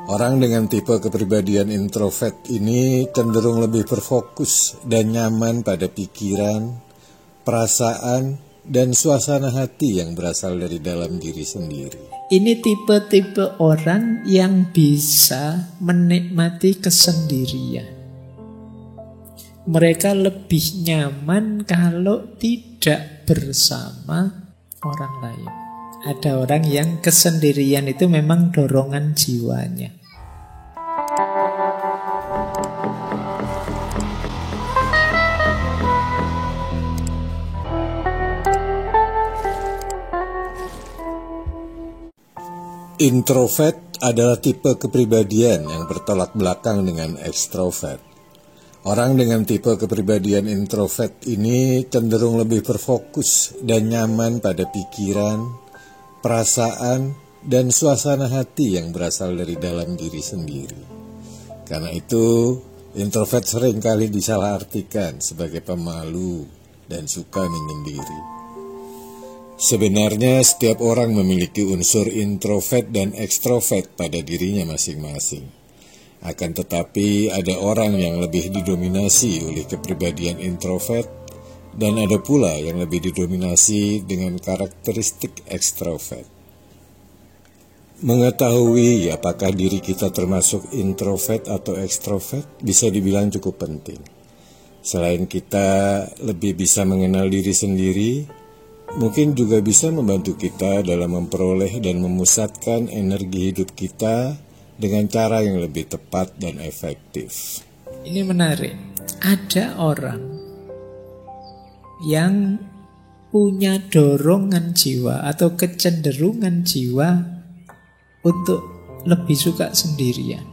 Orang dengan tipe kepribadian introvert ini cenderung lebih berfokus dan nyaman pada pikiran, perasaan, dan suasana hati yang berasal dari dalam diri sendiri. Ini tipe-tipe orang yang bisa menikmati kesendirian. Mereka lebih nyaman kalau tidak bersama orang lain. Ada orang yang kesendirian itu memang dorongan jiwanya. Introvert adalah tipe kepribadian yang bertolak belakang dengan ekstrovert. Orang dengan tipe kepribadian introvert ini cenderung lebih berfokus dan nyaman pada pikiran, perasaan, dan suasana hati yang berasal dari dalam diri sendiri. Karena itu, introvert seringkali disalahartikan sebagai pemalu dan suka menyendiri. Sebenarnya setiap orang memiliki unsur introvert dan ekstrovert pada dirinya masing-masing. Akan tetapi ada orang yang lebih didominasi oleh kepribadian introvert dan ada pula yang lebih didominasi dengan karakteristik ekstrovert. Mengetahui apakah diri kita termasuk introvert atau ekstrovert bisa dibilang cukup penting. Selain kita lebih bisa mengenal diri sendiri, mungkin juga bisa membantu kita dalam memperoleh dan memusatkan energi hidup kita dengan cara yang lebih tepat dan efektif. Ini menarik. Ada orang yang punya dorongan jiwa atau kecenderungan jiwa untuk lebih suka sendirian.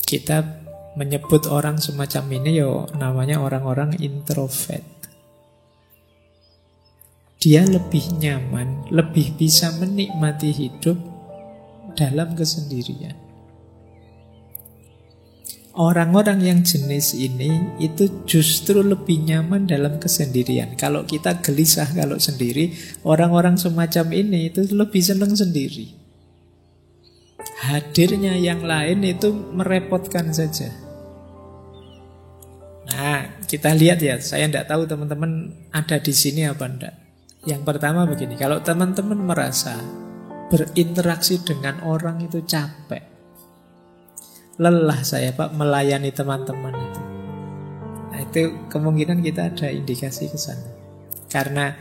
Kita menyebut orang semacam ini namanya orang-orang introvert. Dia lebih nyaman, lebih bisa menikmati hidup dalam kesendirian. Orang-orang yang jenis ini itu justru lebih nyaman dalam kesendirian. Kalau kita gelisah kalau sendiri, orang-orang semacam ini itu lebih senang sendiri. Hadirnya yang lain itu merepotkan saja. Nah, kita lihat ya, saya tidak tahu teman-teman ada di sini apa enggak. Yang pertama begini, kalau teman-teman merasa berinteraksi dengan orang itu capek, lelah saya Pak melayani teman-teman itu. Nah, itu kemungkinan kita ada indikasi ke sana. Karena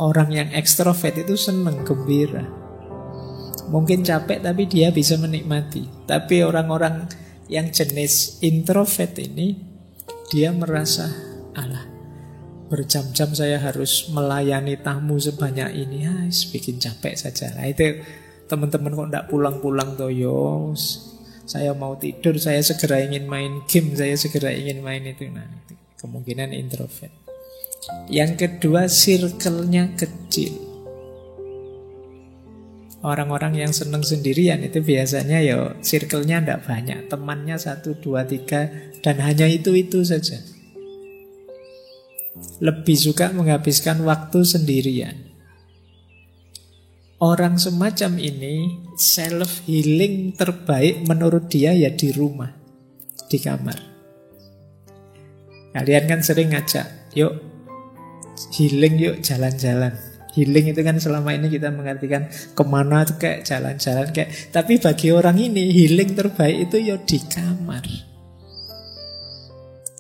orang yang ekstrovert itu senang, gembira. Mungkin capek tapi dia bisa menikmati. Tapi orang-orang yang jenis introvert ini, dia merasa, alah, berjam-jam saya harus melayani tamu sebanyak ini, bikin capek saja. Nah itu teman-teman kok tidak pulang-pulang toh, saya mau tidur, saya segera ingin main game, saya segera ingin main itu. Nah itu kemungkinan introvert. Yang kedua, circle-nya kecil. Orang-orang yang senang sendirian itu biasanya circle-nya tidak banyak, temannya 1, 2, 3 dan hanya itu saja. Lebih suka menghabiskan waktu sendirian. Orang semacam ini self healing terbaik menurut dia ya di rumah, di kamar. Kalian kan sering ngajak, yuk healing, yuk jalan-jalan. Healing itu kan selama ini kita mengartikan kemana tuh kayak jalan-jalan kayak. Tapi bagi orang ini healing terbaik itu ya di kamar.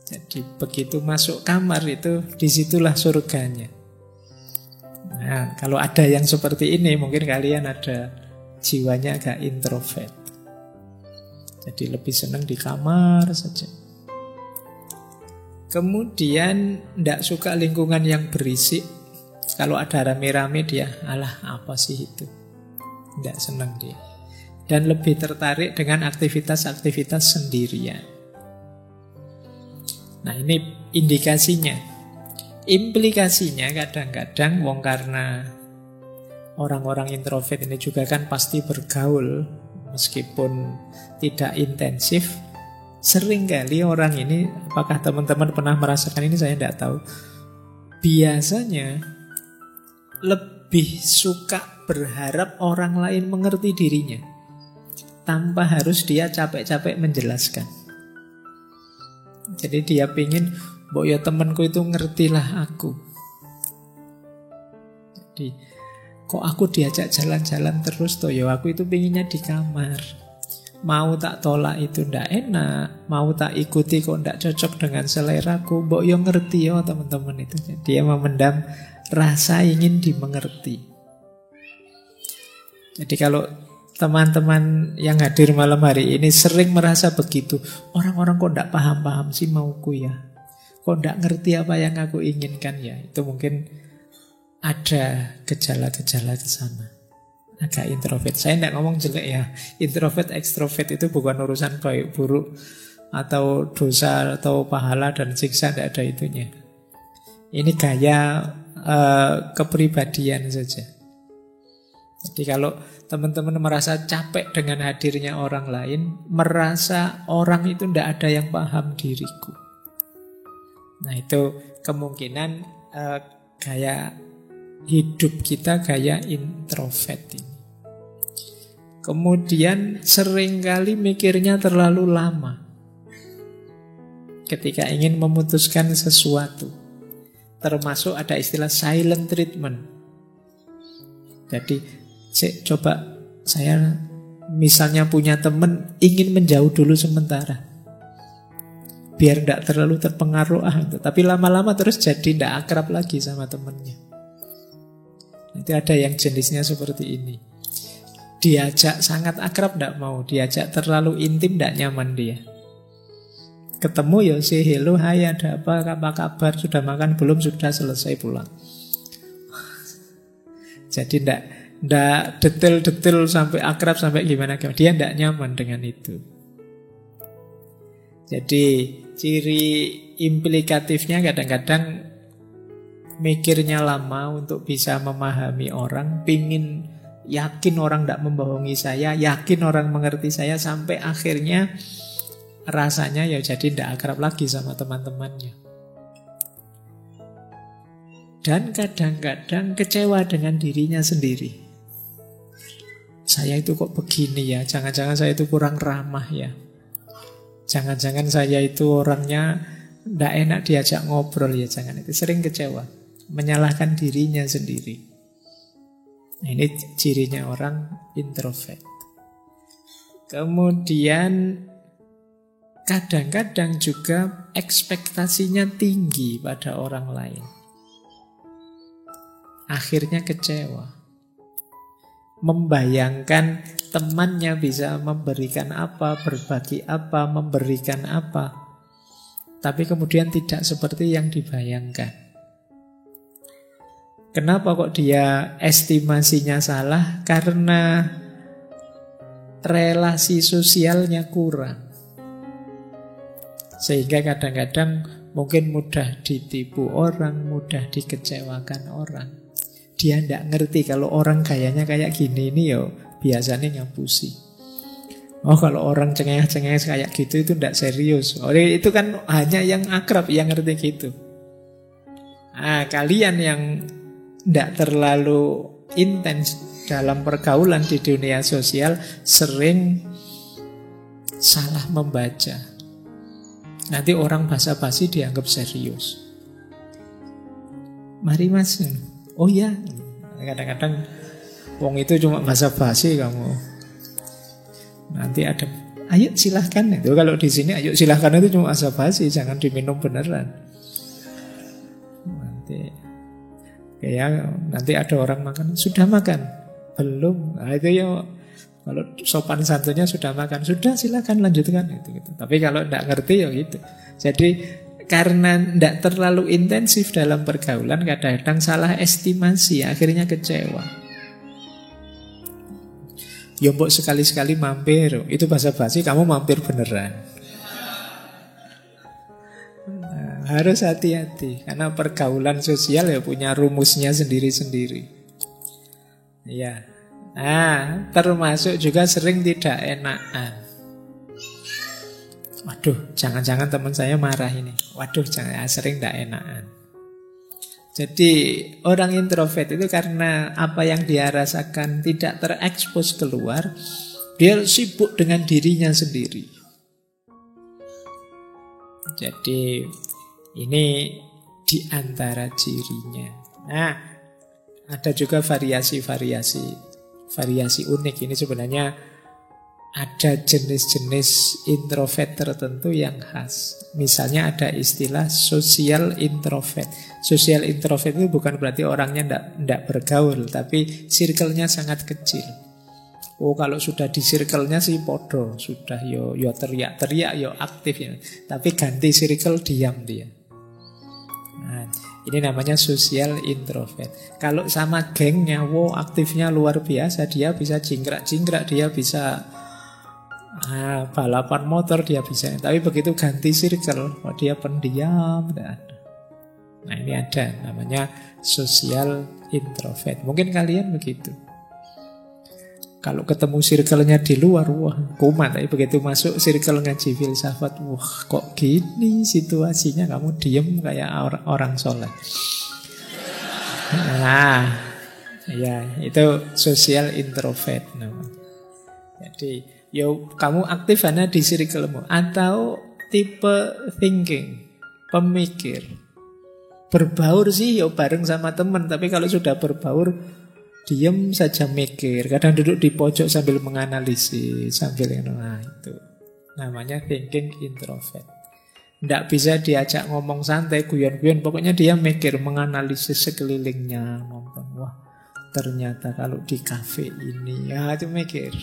Jadi begitu masuk kamar itu disitulah surganya. Nah, kalau ada yang seperti ini mungkin kalian ada jiwanya agak introvert. Jadi lebih senang di kamar saja. Kemudian tidak suka lingkungan yang berisik. Kalau ada rame-rame dia, alah apa sih itu. Tidak senang dia. Dan lebih tertarik dengan aktivitas-aktivitas sendirian. Nah ini indikasinya. Implikasinya kadang-kadang karena orang-orang introvert ini juga kan pasti bergaul meskipun tidak intensif. Seringkali orang ini, apakah teman-teman pernah merasakan ini saya tidak tahu, biasanya lebih suka berharap orang lain mengerti dirinya tanpa harus dia capek-capek menjelaskan. Jadi dia pingin, mbok ya temanku itu ngertilah aku. Jadi kok aku diajak jalan-jalan terus toh, ya aku itu pinginnya di kamar. Mau tak tolak itu ndak enak, mau tak ikuti kok ndak cocok dengan seleraku. Mbok yo ngerti yo teman-teman itu. Dia memendam rasa ingin dimengerti. Jadi kalau teman-teman yang hadir malam hari ini sering merasa begitu, orang-orang kok ndak paham-paham sih mauku ya, kok ndak ngerti apa yang aku inginkan ya, itu mungkin ada gejala-gejala ke sana. Agak introvert. Saya tidak ngomong jelek ya. Introvert, ekstrovert itu bukan urusan baik buruk atau dosa atau pahala dan siksa, tidak ada itunya. Ini gaya kepribadian saja. Jadi kalau teman-teman merasa capek dengan hadirnya orang lain, merasa orang itu tidak ada yang paham diriku, nah itu kemungkinan gaya hidup kita gaya introvert ini. Kemudian seringkali mikirnya terlalu lama ketika ingin memutuskan sesuatu. Termasuk ada istilah silent treatment. Jadi coba saya misalnya punya teman ingin menjauh dulu sementara, biar tidak terlalu terpengaruh tapi lama-lama terus jadi tidak akrab lagi sama temannya. Nanti ada yang jenisnya seperti ini. Diajak sangat akrab tidak mau, diajak terlalu intim tidak nyaman dia. Ketemu ya say hello, hai ada apa kabar, sudah makan belum, sudah selesai pulang. Jadi tidak detail-detail sampai akrab sampai gimana. Dia tidak nyaman dengan itu. Jadi ciri implikatifnya kadang-kadang mikirnya lama untuk bisa memahami orang, pingin yakin orang tidak membohongi saya, yakin orang mengerti saya, sampai akhirnya rasanya ya jadi tidak akrab lagi sama teman-temannya. Dan kadang-kadang kecewa dengan dirinya sendiri. Saya itu kok begini ya, jangan-jangan saya itu kurang ramah ya, jangan-jangan saya itu orangnya tidak enak diajak ngobrol ya, jangan. Itu sering kecewa, menyalahkan dirinya sendiri. Nah, ini cirinya orang introvert. Kemudian kadang-kadang juga ekspektasinya tinggi pada orang lain. Akhirnya kecewa. Membayangkan temannya bisa memberikan apa, berbagi apa, memberikan apa, tapi kemudian tidak seperti yang dibayangkan. Kenapa kok dia estimasinya salah? Karena relasi sosialnya kurang. Sehingga kadang-kadang mungkin mudah ditipu orang, mudah dikecewakan orang. Dia tidak ngerti kalau orang gayanya kayak gini ini ya biasanya ngapusi. Oh kalau orang cengeng-cengeng kayak gitu itu tidak serius. Oh itu kan hanya yang akrab yang ngerti gitu. Kalian yang tidak terlalu intens dalam pergaulan di dunia sosial sering salah membaca. Nanti orang basa-basi dianggap serius. Mari mas. Oh ya, kadang-kadang wong itu cuma basa-basi kamu. Nanti ada, ayo silahkan. Itu kalau di sini ayo silahkan itu cuma basa-basi, jangan diminum beneran. Nanti ada orang makan, sudah makan? Belum. Nah, itu ya kalau sopan santunnya sudah makan, sudah silahkan lanjutkan gitu. Tapi kalau tidak ngerti ya gitu. Jadi karena tidak terlalu intensif dalam pergaulan, kadang-kadang salah estimasi, akhirnya kecewa. Ya mbok sekali-sekali mampir, itu basa-basi, kamu mampir beneran. Nah, harus hati-hati, karena pergaulan sosial ya punya rumusnya sendiri-sendiri. Ya, termasuk juga sering tidak enakan. Waduh, jangan-jangan teman saya marah ini. Waduh, sering tidak enakan. Jadi orang introvert itu karena apa yang dia rasakan tidak terekspos keluar, dia sibuk dengan dirinya sendiri. Jadi ini di antara cirinya. Nah, ada juga variasi unik. Ini sebenarnya ada jenis-jenis introvert tertentu yang khas. Misalnya ada istilah social introvert. Social introvert itu bukan berarti orangnya tidak bergaul, tapi circle-nya sangat kecil. Oh, kalau sudah di circle-nya sih podo, sudah yo teriak-teriak, yo aktif ya. Tapi ganti circle diam dia. Nah, ini namanya social introvert. Kalau sama gengnya, wow aktifnya luar biasa, dia bisa jingkrak-jingkrak, dia bisa balapan motor dia bisa. Tapi begitu ganti circle, dia pendiam. Nah ini ada namanya social introvert. Mungkin kalian begitu. Kalau ketemu circle-nya di luar, wah kumat. Tapi begitu masuk circle ngaji filsafat, wah kok gini situasinya, kamu diem kayak orang soleh. Nah, ya itu social introvert namanya. Jadi kamu aktif hanya di circle-mu. Atau tipe thinking, pemikir. Berbaur sih bareng sama teman, tapi kalau sudah berbaur diam saja mikir. Kadang duduk di pojok sambil menganalisis, sambil itu namanya thinking introvert. Tidak bisa diajak ngomong santai, guyon-guyon. Pokoknya dia mikir, menganalisis sekelilingnya, nonton. Wah, ternyata kalau di kafe ini, ya itu mikir.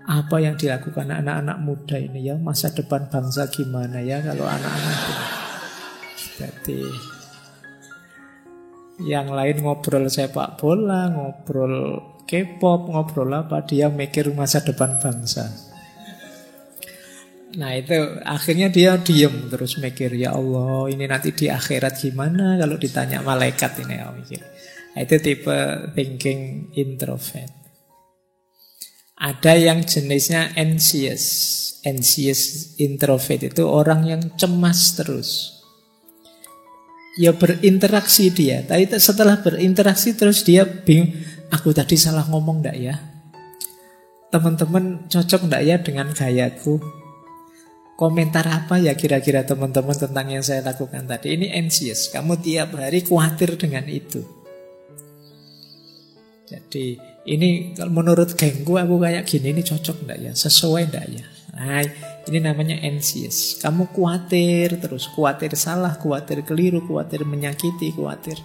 Apa yang dilakukan anak-anak muda ini ya, masa depan bangsa gimana ya kalau anak-anak ini. Jadi yang lain ngobrol sepak bola, ngobrol K-pop, ngobrol apa, dia mikir masa depan bangsa. Nah itu akhirnya dia diem terus mikir, ya Allah ini nanti di akhirat gimana kalau ditanya malaikat ini ya mikir. Nah, itu tipe thinking introvert. Ada yang jenisnya anxious. Anxious introvert itu orang yang cemas terus. Ya berinteraksi dia, tapi setelah berinteraksi terus dia bingung, aku tadi salah ngomong enggak ya? Teman-teman cocok enggak ya dengan gayaku? Komentar apa ya kira-kira teman-teman tentang yang saya lakukan tadi? Ini anxious, kamu tiap hari khawatir dengan itu. Jadi ini menurut gengku aku kayak gini, ini cocok enggak ya? Sesuai enggak ya? Nah, ini namanya anxious. Kamu khawatir terus, khawatir salah, khawatir keliru, khawatir menyakiti, khawatir.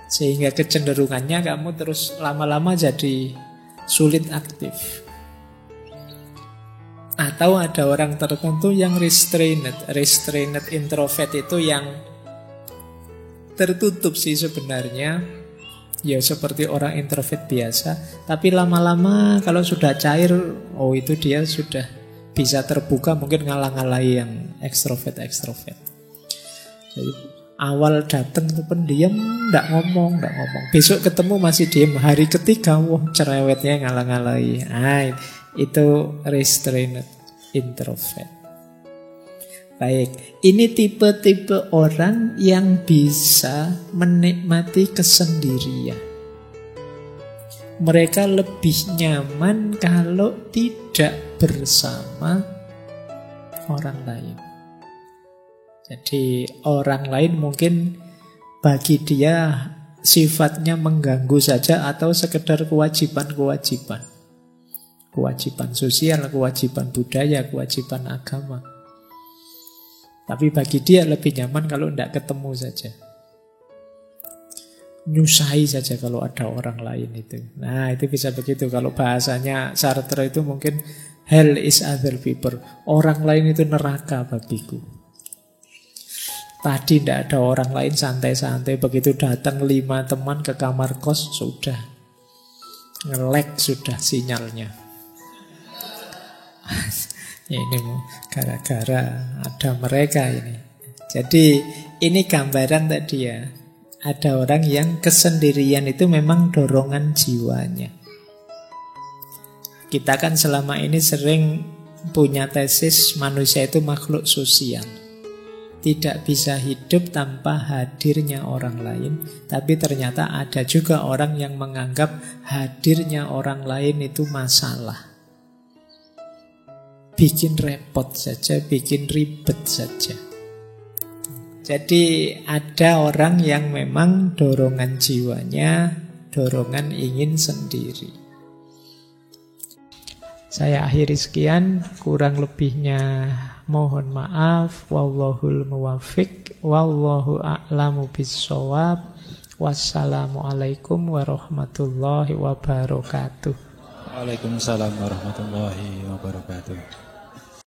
Sehingga kecenderungannya kamu terus lama-lama jadi sulit aktif. Atau ada orang tertentu yang restrained. Restrained introvert itu yang tertutup sih sebenarnya. Ya seperti orang introvert biasa, tapi lama-lama kalau sudah cair, oh itu dia sudah bisa terbuka, mungkin ngalah-ngalahi yang ekstrovert. Jadi awal datang itu pendiam, nggak ngomong. Besok ketemu masih diem, hari ketiga, wah cerewetnya ngalah-ngalahi. Nah, itu restrained introvert. Baik, ini tipe-tipe orang yang bisa menikmati kesendirian. Mereka lebih nyaman kalau tidak bersama orang lain. Jadi orang lain mungkin bagi dia sifatnya mengganggu saja atau sekedar kewajiban-kewajiban. Kewajiban sosial, kewajiban budaya, kewajiban agama. Tapi bagi dia lebih nyaman kalau tidak ketemu saja. Nyusahi saja kalau ada orang lain itu. Nah itu bisa begitu. Kalau bahasanya Sartre itu mungkin hell is other people. Orang lain itu neraka bagiku. Tadi tidak ada orang lain, santai-santai. Begitu datang 5 teman ke kamar kos, sudah nge-lag sudah sinyalnya. Ya ini gara-gara ada mereka ini. Jadi ini gambaran tadi ya. Ada orang yang kesendirian itu memang dorongan jiwanya. Kita kan selama ini sering punya tesis manusia itu makhluk sosial. tidak bisa hidup tanpa hadirnya orang lain. Tapi ternyata ada juga orang yang menganggap hadirnya orang lain itu masalah. Bikin repot saja, bikin ribet saja. Jadi ada orang yang memang dorongan jiwanya, dorongan ingin sendiri. Saya akhiri sekian, kurang lebihnya mohon maaf. Wallahul muwaffiq, wallahu a'lamu bissawab. Wassalamualaikum warahmatullahi wabarakatuh. Waalaikumsalam warahmatullahi wabarakatuh.